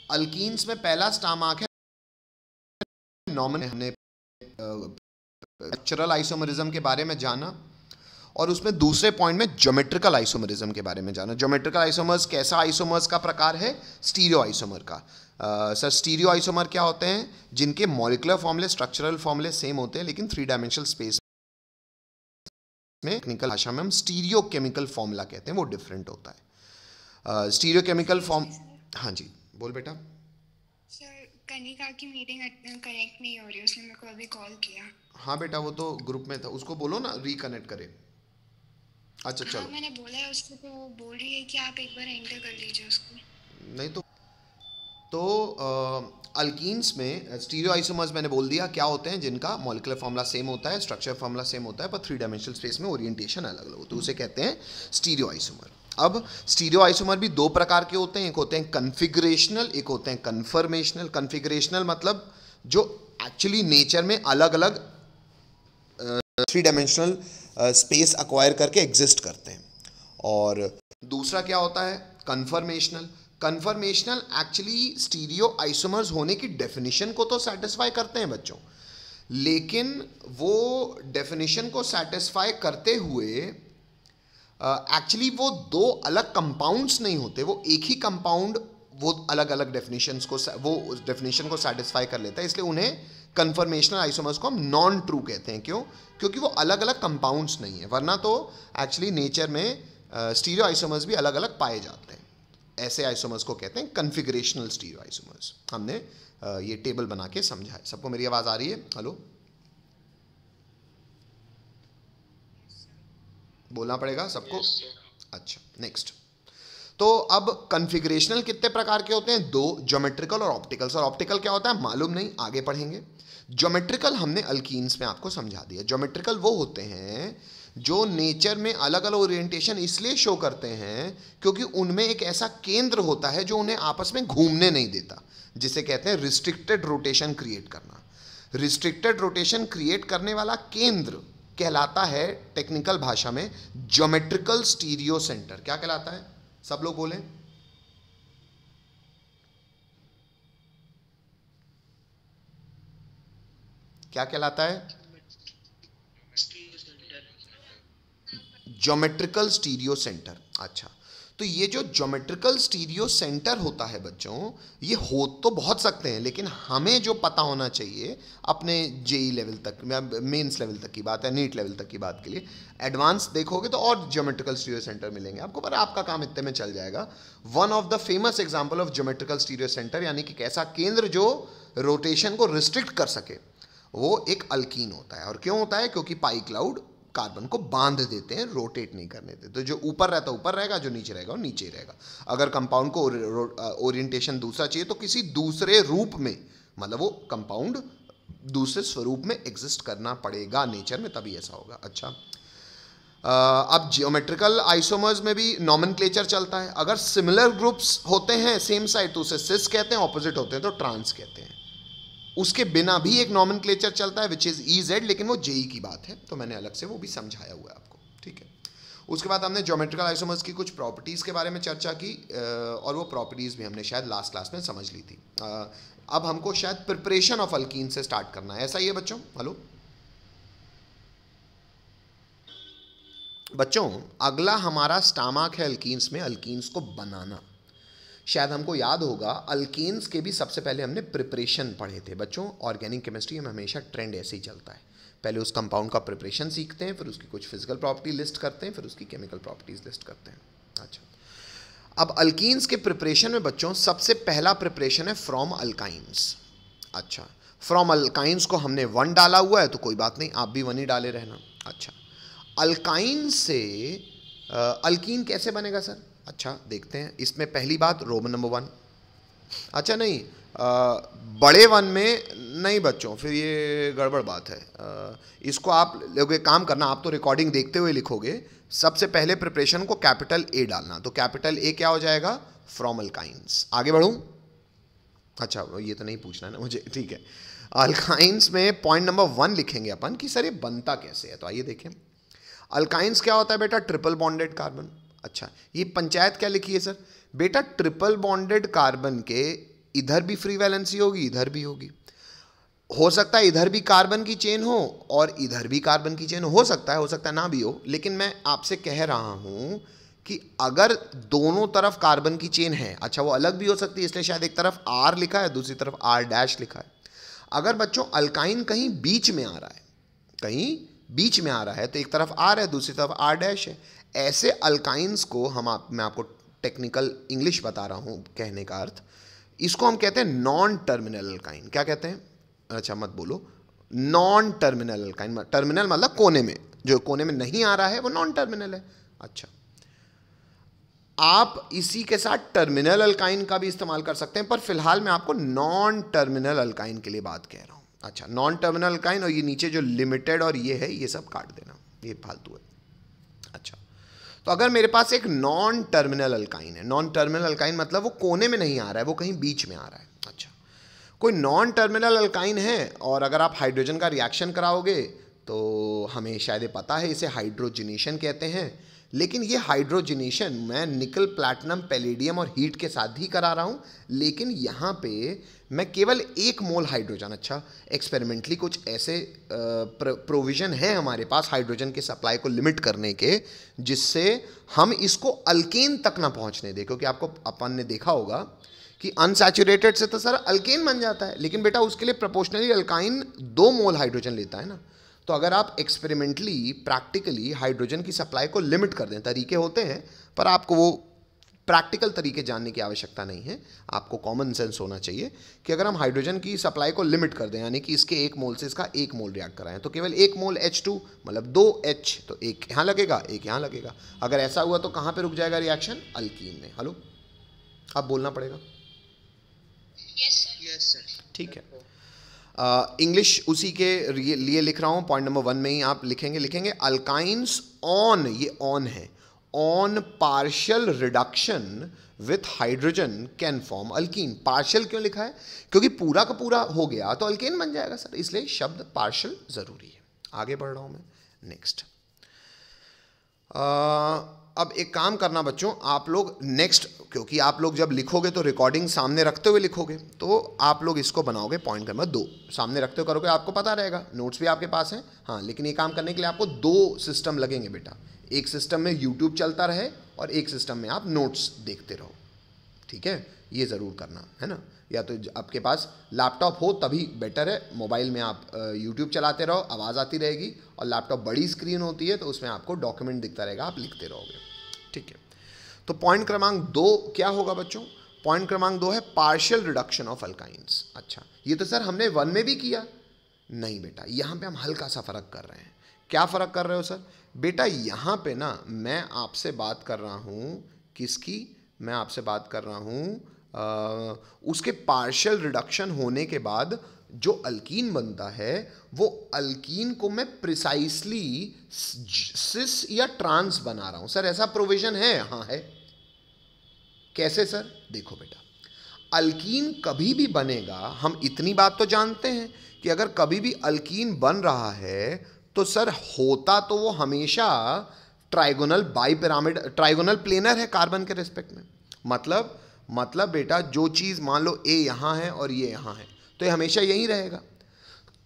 Alkenes में पहला स्टामार्क है नॉमिनल। हमने स्ट्रक्चरल आइसोमरिज्म के बारे में जाना और उसमें दूसरे पॉइंट में ज्योमेट्रिकल आइसोमरिज्म के बारे में जाना। ज्योमेट्रिकल आइसोमर्स कैसा आइसोमर्स का प्रकार है? स्टीरियो आइसोमर का। सर स्टीरियो आइसोमर क्या होते हैं? जिनके मॉलिक्यूलर फॉर्मूले स्ट्रक्चरल फॉर्मूले सेम होते हैं लेकिन 3 डायमेंशनल स्पेस में टेक्निकल भाषा में हम स्टीरियो केमिकल फॉर्मूला कहते हैं, वो डिफरेंट होता है। Stereo chemical form. हाँ जी बोल बेटा। सर कनिका की मीटिंग कनेक्ट नहीं हो रही, उसने मेरे को अभी कॉल किया। हाँ बेटा वो तो ग्रुप में था, उसको बोलो ना रिकनेक्ट करे। अच्छा चलो। हाँ मैंने बोला है उसको, तो वो बोल रही है कि आप एक बार एंटर कर लीजिए उसको। नहीं तो अल्कीन्स में स्टीरियो आइसोमर्स मैंने बोल दिया क्या होते हैं, जिनका मॉलिक्यूलर फॉर्मूला सेम होता है, स्ट्रक्चर फॉर्मूला सेम होता है, पर 3 डायमेंशनल स्पेस में ओरिएंटेशन अलग अलग होती है, उसे कहते हैं स्टीरियो आइसोमर। अब स्टीरियो आइसोमर भी 2 प्रकार के होते हैं, एक होते हैं कन्फिगरेशनल, एक होते हैं कन्फर्मेशनल। कन्फिगरेशनल मतलब जो एक्चुअली नेचर में अलग अलग 3 डायमेंशनल स्पेस अक्वायर करके एग्जिस्ट करते हैं। और दूसरा क्या होता है? Conformational. Conformational actually stereo isomers होने की डेफिनेशन को तो सेटिस्फाई करते हैं बच्चों, लेकिन वो डेफिनेशन को सेटिस्फाई करते हुए एक्चुअली वो 2 अलग कंपाउंड्स नहीं होते, वो एक ही कंपाउंड वो अलग अलग डेफिनेशंस को वो डेफिनेशन को सेटिस्फाई कर लेता है, इसलिए उन्हें कन्फर्मेशनल आइसोमर्स को हम नॉन ट्रू कहते हैं। क्यों? क्योंकि वो अलग अलग कंपाउंड्स नहीं है, वरना तो एक्चुअली नेचर में स्टीरियो आइसोमर्स भी अलग अलग पाए जाते हैं। ऐसे आइसोमर्स को कहते हैं कन्फिगरेशनल स्टीरियो आइसोमर्स। हमने ये टेबल बना के समझा है। सबको मेरी आवाज़ आ रही है? हेलो, बोलना पड़ेगा सबको। अच्छा नेक्स्ट। तो अब कन्फिगरेशनल कितने प्रकार के होते हैं? 2, ज्योमेट्रिकल और ऑप्टिकल। सर ऑप्टिकल क्या होता है मालूम नहीं, आगे पढ़ेंगे। ज्योमेट्रिकल हमने अल्कीन्स में आपको समझा दिया। ज्योमेट्रिकल वो होते हैं जो नेचर में अलग अलग ओरिएंटेशन इसलिए शो करते हैं क्योंकि उनमें एक ऐसा केंद्र होता है जो उन्हें आपस में घूमने नहीं देता, जिसे कहते हैं रिस्ट्रिक्टेड रोटेशन क्रिएट करना। रिस्ट्रिक्टेड रोटेशन क्रिएट करने वाला केंद्र कहलाता है टेक्निकल भाषा में ज्योमेट्रिकल स्टीरियो सेंटर। क्या कहलाता है? सब लोग बोलें। क्या कहलाता है? Geometrical stereo centre. अच्छा, तो ये जो ज्योमेट्रिकल स्टीरियो सेंटर होता है बच्चों, ये हो तो बहुत सकते हैं, लेकिन हमें जो पता होना चाहिए अपने जेई लेवल तक, मेंस लेवल तक की बात है, नीट लेवल तक की बात के लिए, एडवांस देखोगे तो और ज्योमेट्रिकल स्टीरियो सेंटर मिलेंगे आपको, पर आपका काम इतने में चल जाएगा। One of the famous example of geometrical stereo centre, यानी कि कैसा केंद्र जो रोटेशन को रिस्ट्रिक्ट कर सके, वो एक अल्कीन होता है। और क्यों होता है? क्योंकि पाई क्लाउड कार्बन को बांध देते हैं, रोटेट नहीं करने देते। तो जो ऊपर रहता है ऊपर रहेगा, जो नीचे रहेगा वो नीचे ही रहेगा। अगर कंपाउंड को ओरिएंटेशन दूसरा चाहिए तो किसी दूसरे रूप में, मतलब वो कंपाउंड दूसरे स्वरूप में एग्जिस्ट करना पड़ेगा नेचर में, तभी ऐसा होगा। अच्छा, अब जियोमेट्रिकल आइसोमर्स में भी नॉमेनक्लेचर चलता है। अगर सिमिलर ग्रुप्स होते हैं सेम साइड तो उसे सिस कहते हैं, ऑपोजिट होते हैं तो ट्रांस कहते हैं। उसके बिना भी एक नॉमेनक्लेचर चलता है विच इज़ EZ, लेकिन वो जेई की बात है, तो मैंने अलग से वो भी समझाया हुआ है आपको, ठीक है। उसके बाद हमने ज्योमेट्रिकल आइसोमर्स की कुछ प्रॉपर्टीज़ के बारे में चर्चा की, और वो प्रॉपर्टीज़ भी हमने शायद लास्ट क्लास में समझ ली थी। अब हमको शायद प्रिपरेशन ऑफ अल्कीन से स्टार्ट करना है, ऐसा ही है बच्चों? हेलो बच्चों, अगला हमारा स्टामार्क है अल्कीन्स में, अल्कीन्स को बनाना। शायद हमको याद होगा अल्केन्स के भी सबसे पहले हमने प्रिपरेशन पढ़े थे बच्चों। ऑर्गेनिक केमिस्ट्री में हमेशा ट्रेंड ऐसे ही चलता है, पहले उस कंपाउंड का प्रिपरेशन सीखते हैं, फिर उसकी कुछ फिजिकल प्रॉपर्टी लिस्ट करते हैं, फिर उसकी केमिकल प्रॉपर्टीज लिस्ट करते हैं। अच्छा, अब अल्कीन्स के प्रिपरेशन में बच्चों सबसे पहला प्रिपरेशन है फ्रॉम अल्काइंस। अच्छा, फ्रॉम अल्काइंस को हमने 1 डाला हुआ है, तो कोई बात नहीं, आप भी 1 ही डाले रहना। अच्छा, अल्काइन से अल्कीन कैसे बनेगा सर? अच्छा देखते हैं। इसमें पहली बात रोमन नंबर 1। अच्छा नहीं, बड़े 1 में नहीं बच्चों, फिर ये गड़बड़ बात है। इसको आप लोग एक काम करना, आप तो रिकॉर्डिंग देखते हुए लिखोगे, सबसे पहले प्रिपरेशन को कैपिटल A डालना, तो कैपिटल A क्या हो जाएगा? From alkynes. आगे बढ़ूँ? अच्छा ये तो नहीं पूछना है ना मुझे, ठीक है। अल्काइंस में पॉइंट नंबर 1 लिखेंगे अपन कि सर ये बनता कैसे है, तो आइए देखें। अल्काइंस क्या होता है बेटा? Triple bonded carbon. अच्छा, ये पंचायत क्या लिखी है सर? बेटा ट्रिपल बॉन्डेड कार्बन के इधर भी फ्री वैलेंसी होगी, इधर भी होगी। हो सकता है इधर भी कार्बन की चेन हो और इधर भी कार्बन की चेन हो सकता है ना भी हो, लेकिन मैं आपसे कह रहा हूं कि अगर दोनों तरफ कार्बन की चेन है, अच्छा वो अलग भी हो सकती है, इसलिए शायद एक तरफ R लिखा है, दूसरी तरफ R' लिखा है। अगर बच्चों अल्काइन कहीं बीच में आ रहा है, कहीं बीच में आ रहा है, तो एक तरफ R है, दूसरी तरफ R' है। ऐसे अल्काइंस को मैं आपको टेक्निकल इंग्लिश बता रहा हूं कहने का अर्थ, इसको हम कहते हैं नॉन टर्मिनल अल्काइन। क्या कहते हैं? अच्छा मत बोलो, नॉन टर्मिनल अल्काइन। टर्मिनल मतलब कोने में, जो कोने में नहीं आ रहा है वो नॉन टर्मिनल है। अच्छा, आप इसी के साथ टर्मिनल अल्काइन का भी इस्तेमाल कर सकते हैं, पर फिलहाल मैं आपको नॉन टर्मिनल अल्काइन के लिए बात कह रहा हूं। अच्छा, नॉन टर्मिनल अल्काइन, और ये नीचे जो लिमिटेड और ये है, ये सब काट देना, ये फालतू है। अच्छा, तो अगर मेरे पास एक नॉन टर्मिनल अल्काइन है, नॉन टर्मिनल अल्काइन मतलब वो कोने में नहीं आ रहा है, वो कहीं बीच में आ रहा है। अच्छा, कोई नॉन टर्मिनल अल्काइन है और अगर आप हाइड्रोजन का रिएक्शन कराओगे तो हमें शायद पता है इसे हाइड्रोजनेशन कहते हैं, लेकिन ये हाइड्रोजनेशन मैं निकल, प्लैटिनम, पैलेडियम और हीट के साथ ही करा रहा हूँ, लेकिन यहाँ पे मैं केवल 1 मोल हाइड्रोजन, अच्छा एक्सपेरिमेंटली कुछ ऐसे प्रोविज़न है हमारे पास हाइड्रोजन के सप्लाई को लिमिट करने के, जिससे हम इसको अल्केन तक ना पहुँचने दें, क्योंकि आपको अपन ने देखा होगा कि अनसैचुरेटेड से तो सर अल्केन बन जाता है, लेकिन बेटा उसके लिए प्रोपोर्शनली अल्काइन 2 मोल हाइड्रोजन लेता है ना। तो अगर आप एक्सपेरिमेंटली, प्रैक्टिकली हाइड्रोजन की सप्लाई को लिमिट कर दें, तरीके होते हैं पर आपको वो प्रैक्टिकल तरीके जानने की आवश्यकता नहीं है, आपको कॉमन सेंस होना चाहिए कि अगर हम हाइड्रोजन की सप्लाई को लिमिट कर दें, यानी कि इसके 1 मोल से इसका 1 मोल रिएक्ट कराएं, तो केवल 1 मोल H2 मतलब 2H, तो एक यहाँ लगेगा, एक यहाँ लगेगा। अगर ऐसा हुआ तो कहाँ पे रुक जाएगा रिएक्शन? अल्कीन में। हेलो, अब बोलना पड़ेगा। Yes sir. ठीक है, इंग्लिश उसी के लिए लिख रहा हूँ, पॉइंट नंबर 1 में ही आप लिखेंगे अल्काइंस ऑन, ये ऑन है, on partial reduction with hydrogen can form alkyne. Partial क्यों लिखा है? क्योंकि पूरा का पूरा हो गया तो अल्केन बन जाएगा सर, इसलिए शब्द पार्शियल जरूरी है। आगे बढ़ रहा हूँ मैं, नेक्स्ट। अब एक काम करना बच्चों, आप लोग नेक्स्ट, क्योंकि आप लोग जब लिखोगे तो रिकॉर्डिंग सामने रखते हुए लिखोगे, तो आप लोग इसको बनाओगे पॉइंट नंबर 2, सामने रखते हुए करोगे, आपको पता रहेगा, नोट्स भी आपके पास हैं। हाँ, लेकिन ये काम करने के लिए आपको 2 सिस्टम लगेंगे बेटा, एक सिस्टम में यूट्यूब चलता रहे और एक सिस्टम में आप नोट्स देखते रहो, ठीक है? ये ज़रूर करना है ना, या तो आपके पास लैपटॉप हो तभी बेटर है, मोबाइल में आप यूट्यूब चलाते रहो, आवाज़ आती रहेगी, और लैपटॉप बड़ी स्क्रीन होती है तो उसमें आपको डॉक्यूमेंट दिखता रहेगा, आप लिखते रहोगे, ठीक है? तो पॉइंट क्रमांक 2 क्या होगा बच्चों? पॉइंट क्रमांक 2 है पार्शियल रिडक्शन ऑफ अल्काइंस। अच्छा, ये तो सर हमने 1 में भी किया। नहीं बेटा, यहाँ पे हम हल्का सा फ़र्क कर रहे हैं। क्या फ़र्क कर रहे हो सर? बेटा यहाँ पे ना मैं आपसे बात कर रहा हूँ किसकी? मैं आपसे बात कर रहा हूँ उसके पार्शियल रिडक्शन होने के बाद जो अल्कीन बनता है, वो अल्कीन को मैं प्रिसाइसली सिस या ट्रांस बना रहा हूं। सर ऐसा प्रोविजन है? हाँ है। कैसे सर? देखो बेटा, अल्कीन कभी भी बनेगा, हम इतनी बात तो जानते हैं कि अगर कभी भी अल्कीन बन रहा है तो सर होता तो वो हमेशा ट्राइगोनल बाइपिरामिड, ट्राइगोनल प्लेनर है कार्बन के रिस्पेक्ट में। मतलब बेटा जो चीज़ मान लो ए यहाँ है और ये यहाँ है, तो ये हमेशा यही रहेगा।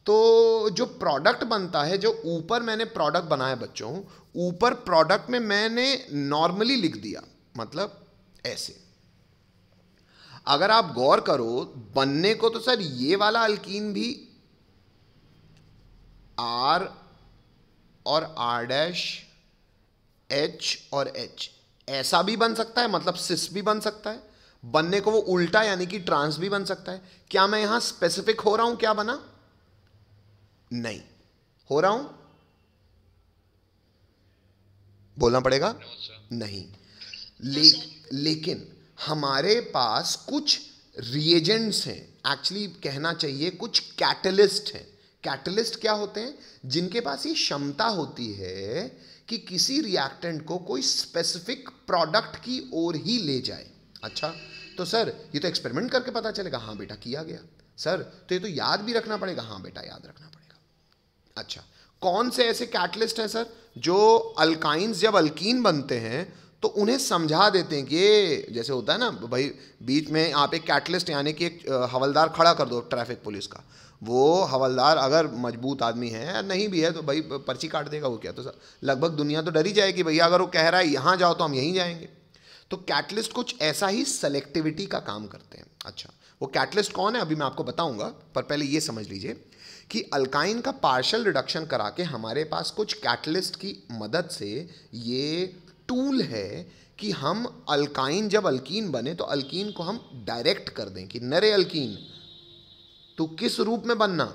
तो जो प्रोडक्ट बनता है, जो ऊपर मैंने प्रोडक्ट बनाया बच्चों, ऊपर प्रोडक्ट में मैंने नॉर्मली लिख दिया, मतलब ऐसे। अगर आप गौर करो बनने को, तो सर ये वाला अल्कीन भी R और R' H और H ऐसा भी बन सकता है, मतलब सिस भी बन सकता है। बनने को वो उल्टा यानी कि ट्रांस भी बन सकता है। क्या मैं यहां स्पेसिफिक हो रहा हूं क्या बना? नहीं हो रहा हूं, बोलना पड़ेगा नहीं। लेकिन हमारे पास कुछ रिएजेंट्स हैं, एक्चुअली कहना चाहिए कुछ कैटलिस्ट हैं। कैटलिस्ट क्या होते हैं? जिनके पास ये क्षमता होती है कि किसी रिएक्टेंट को कोई स्पेसिफिक प्रोडक्ट की ओर ही ले जाए। अच्छा, तो सर ये तो एक्सपेरिमेंट करके पता चलेगा। हाँ बेटा किया गया। सर तो ये तो याद भी रखना पड़ेगा। हाँ बेटा याद रखना पड़ेगा। अच्छा, कौन से ऐसे कैटलिस्ट हैं सर जो अल्काइंस जब अल्कीन बनते हैं तो उन्हें समझा देते हैं कि ये जैसे होता है ना भाई, बीच में आप एक कैटलिस्ट यानी कि एक हवलदार खड़ा कर दो ट्रैफिक पुलिस का, वो हवलदार अगर मजबूत आदमी है या नहीं भी है तो भाई पर्ची काट देगा वो, क्या तो लगभग दुनिया तो डर ही जाएगी भैया, अगर वो कह रहा है यहाँ जाओ तो हम यहीं जाएंगे। तो कैटलिस्ट कुछ ऐसा ही सेलेक्टिविटी का काम करते हैं। अच्छा, वो कैटलिस्ट कौन है अभी मैं आपको बताऊंगा, पर पहले ये समझ लीजिए कि अल्काइन का पार्शियल रिडक्शन करा के हमारे पास कुछ कैटलिस्ट की मदद से ये टूल है कि हम अल्काइन जब अल्कीन बने तो अल्कीन को हम डायरेक्ट कर दें कि नरे अल्कीन तो किस रूप में बनना,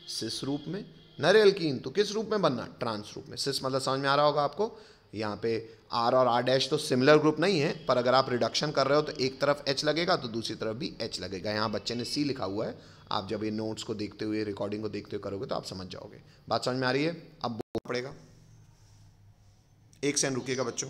सिस रूप में, नरे अल्कीन तो किस रूप में बनना, ट्रांस रूप में। सिस मतलब समझ में आ रहा होगा आपको, यहाँ पे आर और आर डैश तो सिमिलर ग्रुप नहीं है, पर अगर आप रिडक्शन कर रहे हो तो एक तरफ एच लगेगा तो दूसरी तरफ भी एच लगेगा। यहाँ बच्चे ने सी लिखा हुआ है, आप जब ये नोट्स को देखते हुए रिकॉर्डिंग को देखते हुए करोगे तो आप समझ जाओगे। बात समझ में आ रही है? अब बोलना पड़ेगा, एक सेकंड रुकिएगा बच्चों।